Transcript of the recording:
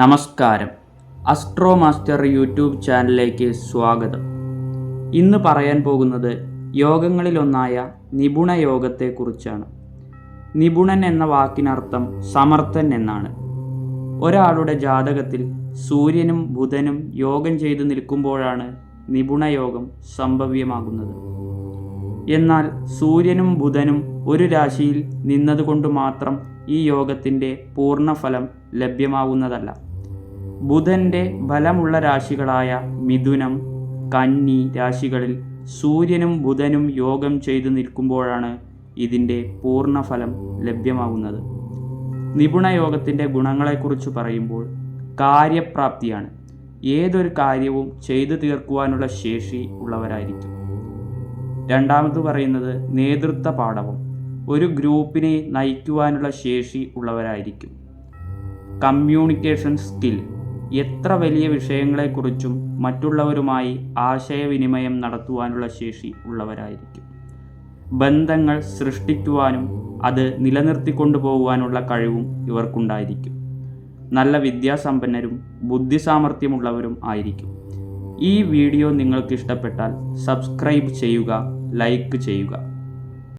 നമസ്കാരം. Astro master YouTube ചാനലിലേക്ക് സ്വാഗതം. ഇന്ന് പറയാൻ പോകുന്നത് യോഗങ്ങളിലൊന്നായ നിപുണ യോഗത്തെക്കുറിച്ചാണ്. നിപുണൻ എന്ന വാക്കിനർത്ഥം സമർത്ഥൻ എന്നാണ്. ഒരാളുടെ ജാതകത്തിൽ സൂര്യനും ബുധനും യോഗം ചെയ്തു നിൽക്കുമ്പോഴാണ് നിപുണയോഗം സംഭവ്യമാകുന്നത്. എന്നാൽ സൂര്യനും ബുധനും ഒരു രാശിയിൽ നിന്നതുകൊണ്ട് മാത്രം ഈ യോഗത്തിൻ്റെ പൂർണ്ണഫലം ലഭ്യമാവുന്നതല്ല. ബുധൻ്റെ ബലമുള്ള രാശികളായ മിഥുനം, കന്നി രാശികളിൽ സൂര്യനും ബുധനും യോഗം ചെയ്തു നിൽക്കുമ്പോഴാണ് ഇതിൻ്റെ പൂർണ്ണഫലം ലഭ്യമാവുന്നത്. നിപുണയോഗത്തിൻ്റെ ഗുണങ്ങളെക്കുറിച്ച് പറയുമ്പോൾ കാര്യപ്രാപ്തിയാണ്. ഏതൊരു കാര്യവും ചെയ്തു തീർക്കുവാനുള്ള ശേഷി ഉള്ളവരായിരിക്കും. രണ്ടാമത് പറയുന്നത് നേതൃത്വ പാടവം. ഒരു ഗ്രൂപ്പിനെ നയിക്കുവാനുള്ള ശേഷി ഉള്ളവരായിരിക്കും. Communication skill. എത്ര വലിയ വിഷയങ്ങളെക്കുറിച്ചും മറ്റുള്ളവരുമായി ആശയവിനിമയം നടത്തുവാനുള്ള ശേഷി ഉള്ളവരായിരിക്കും. ബന്ധങ്ങൾ സൃഷ്ടിക്കുവാനും അത് നിലനിർത്തിക്കൊണ്ടു പോകുവാനുള്ള കഴിവും ഇവർക്കുണ്ടായിരിക്കും. നല്ല വിദ്യാസമ്പന്നരും ബുദ്ധിസാമർഥ്യമുള്ളവരും ആയിരിക്കും. ഈ വീഡിയോ നിങ്ങൾക്ക് ഇഷ്ടപ്പെട്ടാൽ സബ്സ്ക്രൈബ് ചെയ്യുക, ലൈക്ക് ചെയ്യുക.